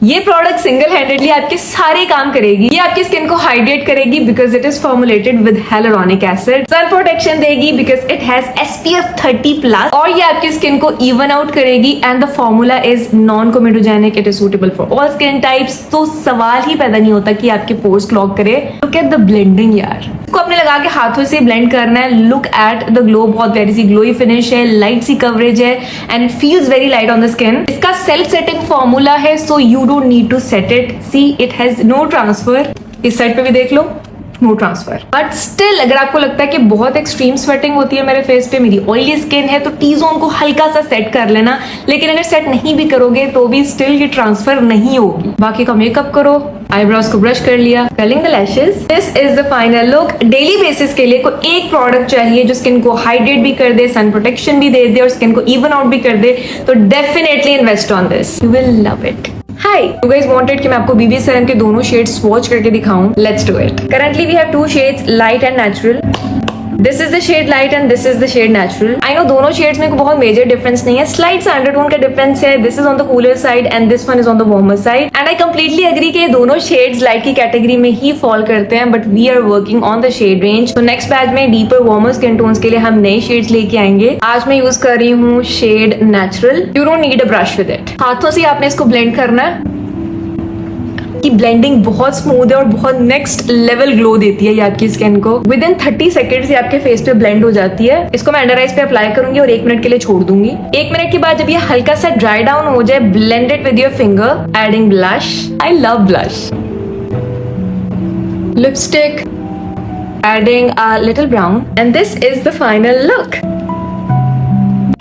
ये product single handedly आपके सारे काम करेगी। ये आपकी स्किन को हाइड्रेट करेगी because it is formulated with hyaluronic acid। Sun protection देगी बिकॉज इट हैज SPF 30+। और ये आपकी स्किन को इवन आउट करेगी and the formula is non comedogenic, it is suitable for all skin types. तो सवाल ही पैदा नहीं होता कि आपके पोर्स क्लॉग करे। लुक एट द ब्लेंडिंग यार, इसको अपने लगा के हाथों से ब्लेंड करना है। लुक एट द ग्लो, बहुत प्यारी सी ग्लोई फिनिश है, लाइट सी कवरेज है and it feels very light on the skin. इसका सेल्फ सेटिंग फॉर्मूला है, so you don't need to set it. See it has no transfer. इस side पे भी देख लो, नो ट्रांसफर। बट स्टिल अगर आपको लगता है कि बहुत एक्सट्रीम स्वेटिंग होती है मेरे फेस पे, मेरी ऑयली स्किन है, तो टी जोन को हल्का सा सेट कर लेना। लेकिन अगर सेट नहीं भी करोगे तो भी स्टिल ये ट्रांसफर नहीं होगी। बाकी का मेकअप करो, आईब्रोज को ब्रश कर लिया, curling the lashes. This is the final look. Daily basis के लिए कोई एक प्रोडक्ट चाहिए जो स्किन को हाइड्रेट भी कर दे, सन प्रोटेक्शन भी दे दे और स्किन को इवन आउट भी कर दे, तो definitely invest on this, you will love it. Hi, you guys wanted कि मैं आपको BB सीरम के दोनों शेड्स स्वॉच करके दिखाऊं। Let's do it. Currently we have two shades, light and natural. This is the shade light and this is the shade natural. I know दोनों shades में बहुत मेजर डिफरेंस नहीं है, slight सा अंडरटोन का difference है। This is on the cooler side and this one is on the warmer side. And I completely agree कि ये दोनों शेड्स लाइट की कैटेगरी में ही फॉल करते हैं, but we are working on the shade range. So next batch में deeper warmer skin tones के लिए हम नए शेड्स लेके आएंगे। आज मैं यूज कर रही हूँ shade natural. You don't need a brush with it. हाथों से आपने इसको ब्लेंड करना है। की ब्लेंडिंग बहुत स्मूथ है और बहुत नेक्स्ट लेवल ग्लो देती है ये आपकी स्किन को। विद इन 30 सेकेंड्स ये आपके फेस पे ब्लेंड हो जाती है। इसको मैं अंडर आइज पे अप्लाई करूंगी और 1 मिनट के लिए छोड़ दूंगी। 1 मिनट के बाद जब ये हल्का सा ड्राई डाउन हो जाए, blend it with your finger, adding blush. I love blush. Lipstick, adding a little brown and this is the final look.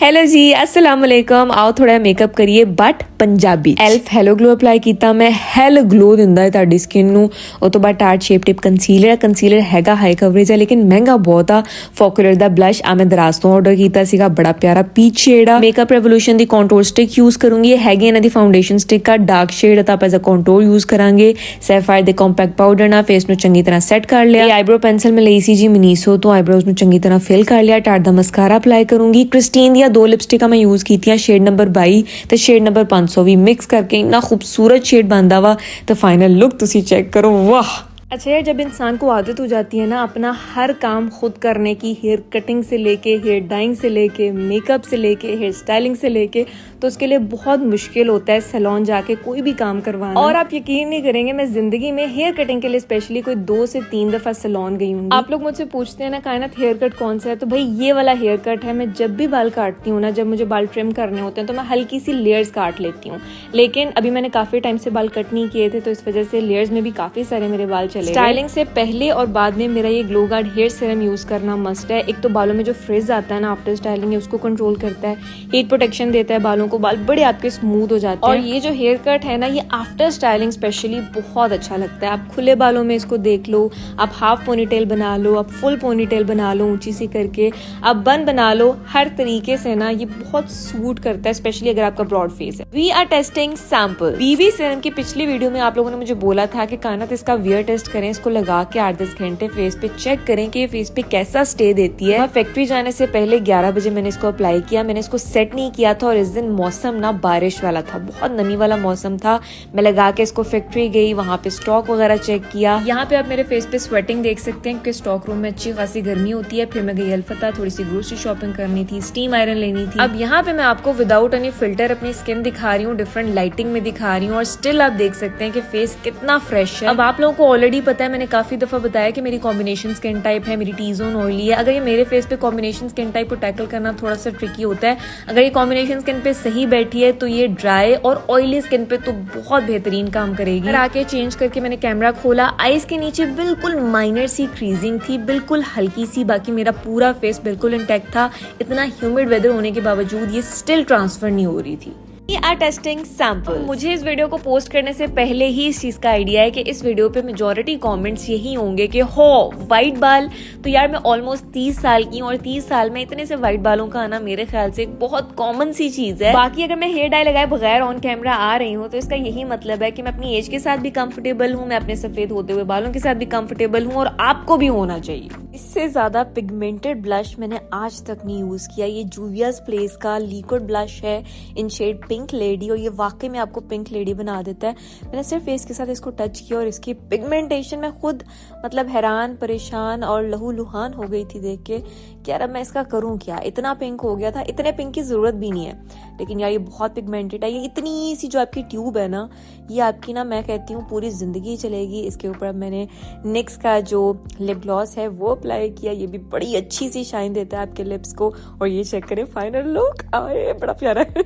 Hello ji, अस्सलाम वालेकुम। आओ थोड़ा मेकअप करिए but Punjabi. Elf halo glow apply कीता मैं। हेल ग्लो दिंदा है ਤੁਹਾਡੀ स्किन ਨੂੰ। ਉਹ ਤੋਂ ਬਾਅਦ tart shape tip concealer. Concealer ਹੈਗਾ ਹਾਈ ਕਵਰੇਜ ਹੈ ਲੇਕਿਨ ਮਹਿੰਗਾ ਬਹੁਤ ਆ। ਫੋਕੂਲਰ ਦਾ ਬਲਸ਼ ਆ ਮੈਂ ਦਰਾਜ਼ ਤੋਂ ਆਰਡਰ ਕੀਤਾ ਸੀਗਾ, ਬੜਾ ਪਿਆਰਾ ਪੀਚ ਸ਼ੇਡ ਆ। ਮੇਕਅਪ ਰੈਵੋਲੂਸ਼ਨ ਦੀ ਕੰਟੂਰ ਸਟਿਕ ਯੂਜ਼ ਕਰੂੰਗੀ। ਇਹ ਹੈਗੀ ਇਹਨਾਂ ਦੀ ਫਾਊਂਡੇਸ਼ਨ ਸਟਿਕ ਆ, ਡਾਰਕ ਸ਼ੇਡ ਤਾਂ ਆਪਾਂ ਐਜ਼ ਅ ਕੰਟੂਰ ਯੂਜ਼ ਕਰਾਂਗੇ। ਸੈਫਾਇਰ ਦੇ ਕੰਪੈਕਟ ਪਾਊਡਰ ਨਾਲ ਫੇਸ ਨੂੰ ਚੰਗੀ ਤਰ੍ਹਾਂ ਸੈੱਟ ਕਰ ਲਿਆ। ਇਹ ਆਈਬ੍ਰੋ ਪੈਨਸਲ ਮੈਂ ਲਈ ਸੀ ਜੀ ਮਨੀਸੋ ਤੋਂ, ਆਈਬ੍ਰੋਜ਼ ਨੂੰ ਚੰਗੀ ਤਰ੍ਹਾਂ ਫਿਲ ਕਰ ਲਿਆ। ਟਾਰਟ ਦਾ ਮਸਕਾਰਾ ਅਪਲਾਈ ਕਰੂੰਗੀ। ਕ੍ਰਿਸਟੀਨ ਦੀਆਂ 2 ਲਿਪਸਟਿਕਾਂ मैं यूज कीतियां, शेड नंबर 22 ਤੇ शेड नंबर 500 भी मिक्स करके इतना खूबसूरत शेड बनता वा। तो फाइनल लुक तुसी चेक करो, वाह। अच्छा यार, जब इंसान को आदत हो जाती है ना अपना हर काम खुद करने की, हेयर कटिंग से लेके हेयर डाइंग से लेके मेकअप से लेके हेयर स्टाइलिंग से लेके, तो उसके लिए बहुत मुश्किल होता है सैलून जाके कोई भी काम करवाना। और आप यकीन नहीं करेंगे, मैं जिंदगी में हेयर कटिंग के लिए स्पेशली कोई 2 से 3 दफा सैलून गई हूँ। आप लोग मुझसे पूछते हैं ना कायनात हेयर कट कौन सा है, तो भाई ये वाला हेयर कट है। मैं जब भी बाल काटती हूँ ना, जब मुझे बाल ट्रिम करने होते हैं तो मैं हल्की सी लेयर्स काट लेती हूँ। लेकिन अभी मैंने काफी टाइम से बाल कट नहीं किए थे, तो इस वजह से लेयर्स में भी काफी सारे मेरे बाल चले। स्टाइलिंग से पहले और बाद में मेरा ये glow guard hair serum use करना मस्ट है। एक तो बालों में जो फ्रिज आता है ना आफ्टर स्टाइलिंग है उसको कंट्रोल करता है, हीट प्रोटेक्शन देता है बालों को, बाल बड़े आपके स्मूथ हो जाते हैं। और ये जो हेयर कट है ना, ये आफ्टर स्टाइलिंग स्पेशली बहुत अच्छा लगता है। आप खुले बालों में इसको देख लो, आप हाफ पोनीटेल बना लो, आप फुल पोनीटेल बना लो ऊंची सी करके, आप बन बना लो, हर तरीके से ना ये बहुत सूट करता है, स्पेशली अगर आपका ब्रॉड फेस है। We are testing sample. BB serum की पिछली वीडियो में आप लोगों ने मुझे बोला था कि कायनात इसका वियर टेस्ट करें, इसको लगा के 8-10 घंटे फेस पे चेक करें कि ये फेस पे कैसा स्टे देती है। फैक्ट्री जाने से पहले 11 बजे मैंने इसको अप्लाई किया। मैंने इसको सेट नहीं किया था और इस दिन मौसम ना बारिश वाला था, बहुत नमी वाला मौसम था। मैं लगा के इसको फैक्ट्री गई, वहाँ पे स्टॉक वगैरह चेक किया। यहाँ पे आप मेरे फेस पे स्वेटिंग देख सकते हैं कि स्टॉक रूम में अच्छी खासी गर्मी होती है। फिर मैं गई अलफता, थोड़ी सी ग्रोसरी शॉपिंग करनी थी, स्टीम आयरन लेनी थी। अब यहाँ पे मैं आपको विदाउट एनी फिल्टर अपनी स्किन दिखा रही हूँ, डिफरेंट लाइटिंग में दिखा रही हूँ और स्टिल आप देख सकते हैं कि फेस कितना फ्रेश है। अब आप लोगों को ऑलरेडी पता है, मैंने काफी दफा बताया कि मेरी कॉम्बिनेशन स्किन टाइप है, मेरी टी जोन ऑयली है। अगर ये मेरे फेस पे कॉम्बिनेशन स्किन टाइप को टैकल करना थोड़ा सा ट्रिकी होता है। अगर ये कॉम्बिनेशन स्किन पे सही बैठी है तो ये ड्राई और ऑयली स्किन पे तो बहुत बेहतरीन काम करेगी। फिर आके चेंज करके मैंने कैमरा खोला, आईज के नीचे बिल्कुल माइनर सी क्रीजिंग थी, बिल्कुल हल्की सी, बाकी मेरा पूरा फेस बिल्कुल इंटैक्ट था। इतना ह्यूमिड वेदर होने के बावजूद ये स्टिल ट्रांसफर नहीं हो रही थी। We are testing sample। मुझे इस वीडियो को पोस्ट करने से पहले ही इस चीज का आइडिया है कि इस वीडियो पे मेजॉरिटी कमेंट्स यही होंगे कि हो वाइट बाल। तो यार मैं ऑलमोस्ट 30 साल की हूँ और 30 साल में इतने से वाइट बालों का आना मेरे ख्याल से एक बहुत कॉमन सी चीज है। बाकी अगर मैं हेयर डाई लगाए बगैर ऑन कैमरा आ रही हूँ तो इसका यही मतलब है कि मैं अपनी एज के साथ भी कंफर्टेबल हूँ, मैं अपने सफेद होते हुए बालों के साथ भी कंफर्टेबल हूँ और आपको भी होना चाहिए। इससे ज्यादा पिगमेंटेड ब्लश मैंने आज तक नहीं यूज किया। ये जूवियाज प्लेस का लिक्विड ब्लश है इन शेड पिंक लेडी और ये वाकई में आपको पिंक लेडी बना देता है। मैंने सिर्फ फेस के साथ इसको टच किया और इसकी पिगमेंटेशन में खुद मतलब हैरान परेशान और लहूलुहान हो गई थी देख के कि यार अब मैं इसका करूं क्या, इतना पिंक हो गया था। इतने पिंक की जरूरत भी नहीं है, लेकिन यार ये बहुत पिगमेंटेड है। ये इतनी सी जो आपकी ट्यूब है ना, ये आपकी ना मैं कहती हूँ पूरी जिंदगी चलेगी। इसके ऊपर मैंने निक्स का जो लिप ग्लॉस है वो अप्लाई किया, ये भी बड़ी अच्छी सी शाइन देता है आपके लिप्स को। और ये चेक करें फाइनल लुक, आए बड़ा प्यारा है।